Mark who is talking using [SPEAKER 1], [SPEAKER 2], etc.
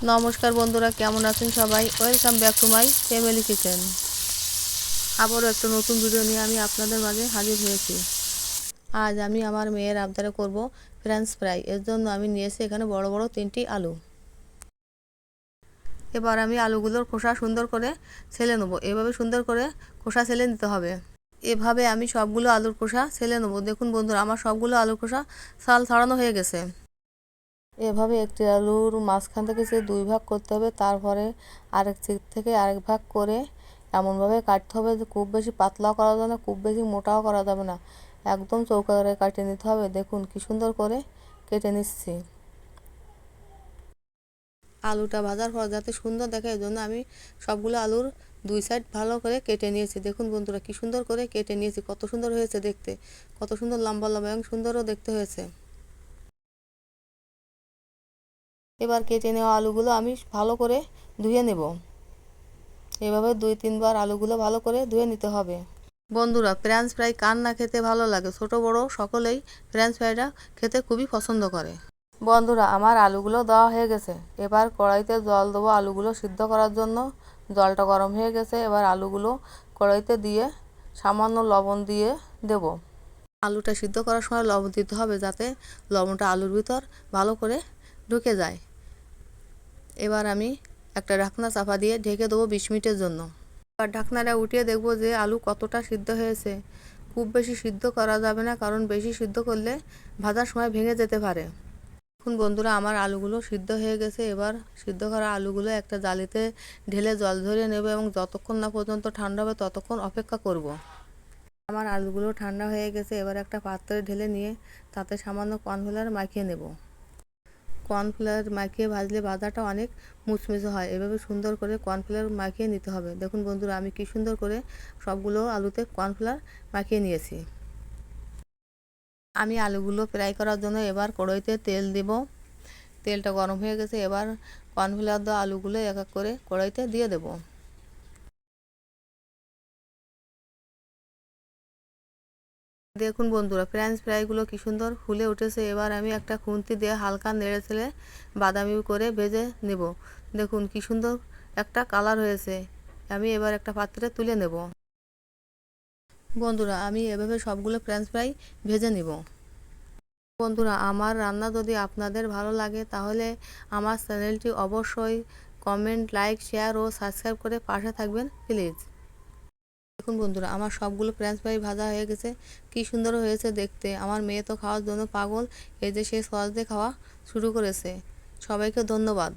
[SPEAKER 1] নমস্কার বন্ধুরা, কেমন আছেন সবাই? Welcome back to my family kitchen. আবারও একটা নতুন ভিডিও নিয়ে আমি আপনাদের মাঝে হাজির হয়েছি। আজ আমি আমার মেয়ের আবদারে করব ফ্রেঞ্চ ফ্রাই। এর জন্য আমি নিয়েছি এখানে বড় বড় 3টি আলু। এবার আমি আলুগুলোর খোসা সুন্দর করে ছেলে নেব। এভাবে সুন্দর করে খোসা ছেলে নিতে হবে। এভাবে আমি সবগুলো আলুর খোসা ছেলে নেব। দেখুন বন্ধুরা, আমার সবগুলো আলুর খোসা ছাল ছাড়ানো হয়ে গেছে। এভাবে একটি আলুর মাঝখান থেকে সে 2 ভাগ করতে হবে, তারপরে আরেক দিক থেকে আরেক ভাগ করে এমনভাবে কাটতে হবে যে খুব বেশি পাতলাও করা যাবে না, খুব বেশি মোটাও করা যাবে না, একদম চৌকো করে কাটিয়ে নিতে হবে। দেখুন কি সুন্দর করে কেটে নিচ্ছি। আলুটা ভাজার পর যাতে সুন্দর দেখে এই জন্য আমি সবগুলো আলুর 2 সাইড ভালো করে কেটে নিয়েছি। দেখুন বন্ধুরা, কি সুন্দর করে কেটে নিয়েছি, কত সুন্দর হয়েছে দেখতে, কত সুন্দর লম্বা লম্বা এবং সুন্দরও দেখতে হয়েছে। এবার কেটে নেওয়া আলুগুলো আমি ভালো করে ধুয়ে নেব। এভাবে 2-3 বার আলুগুলো ভালো করে ধুয়ে নিতে হবে। বন্ধুরা, ফ্রেঞ্চ ফ্রাই কার না খেতে ভালো লাগে? ছোট বড় সকলেই ফ্রেঞ্চ ফ্রাইটা খেতে খুবই পছন্দ করে। বন্ধুরা, আমার আলুগুলো দেওয়া হয়ে গেছে। এবার কড়াইতে জল দেবো আলুগুলো সিদ্ধ করার জন্য। জলটা গরম হয়ে গেছে। এবার আলুগুলো কড়াইতে দিয়ে সামান্য লবণ দিয়ে দেব। আলুটা সিদ্ধ করার সময় লবণ দিতে হবে যাতে লবণটা আলুর ভিতর ভালো করে ঢুকে যায়। এবার আমি একটা ঢাকনা চাপা দিয়ে ঢেকে দেবো 20 মিনিটের জন্য। আর ঢাকনাটা উঠিয়ে দেখব যে আলু কতটা সিদ্ধ হয়েছে। খুব বেশি সিদ্ধ করা যাবে না, কারণ বেশি সিদ্ধ করলে ভাজার সময় ভেঙে যেতে পারে। এখন বন্ধুরা, আমার আলুগুলো সিদ্ধ হয়ে গেছে। এবার সিদ্ধ করা আলুগুলো একটা জালিতে ঢেলে জল ঝরিয়ে নেব এবং যতক্ষণ না পর্যন্ত ঠান্ডা হবে ততক্ষণ অপেক্ষা করব। আমার আলুগুলো ঠান্ডা হয়ে গেছে। এবার একটা পাত্রে ঢেলে নিয়ে তাতে সামান্য কর্নফ্লাওয়ার মাখিয়ে নেব। কর্নফ্লাওয়ার মাখিয়ে ভাজলে ভাজাটা অনেক মুচমুচে হয়। এভাবে সুন্দর করে কর্নফ্লাওয়ার মাখিয়ে নিতে হবে। দেখুন বন্ধুরা, আমি কি সুন্দর করে সবগুলো আলুতে কর্নফ্লাওয়ার মাখিয়ে নিয়েছি। আমি আলুগুলো ফ্রাই করার জন্য এবার কড়াইতে তেল দেব। তেলটা গরম হয়ে গেছে। এবার কর্নফ্লাওয়ার দেওয়া আলুগুলো এক এক করে কড়াইতে দিয়ে দেব। দেখুন বন্ধুরা, ফ্রেঞ্চ ফ্রাইগুলো কি সুন্দর ফুলে উঠেছে। এবার আমি একটা খুন্তি দিয়ে হালকা নেড়ে চেড়ে বাদামি করে ভেজে নেব। দেখুন কি সুন্দর একটা কালার হয়েছে। আমি এবার একটা পাত্রে তুলে নেব। বন্ধুরা, আমি এভাবে সবগুলো ফ্রেঞ্চ ফ্রাই ভেজে নেব। বন্ধুরা, আমার রান্না যদি আপনাদের ভালো লাগে তাহলে আমার চ্যানেলটি অবশ্যই কমেন্ট, লাইক, শেয়ার ও সাবস্ক্রাইব করে পাশে থাকবেন প্লিজ। দেখুন বন্ধুরা, আমার সবগুলো ফ্রেঞ্চ ফ্রাই ভাজা হয়ে গেছে। কি সুন্দর হয়েছে দেখতে। আমার মেয়ে তো খাওয়ার জন্য পাগল। এই যে সে সস দিয়ে খাওয়া শুরু করেছে। সবাইকে ধন্যবাদ।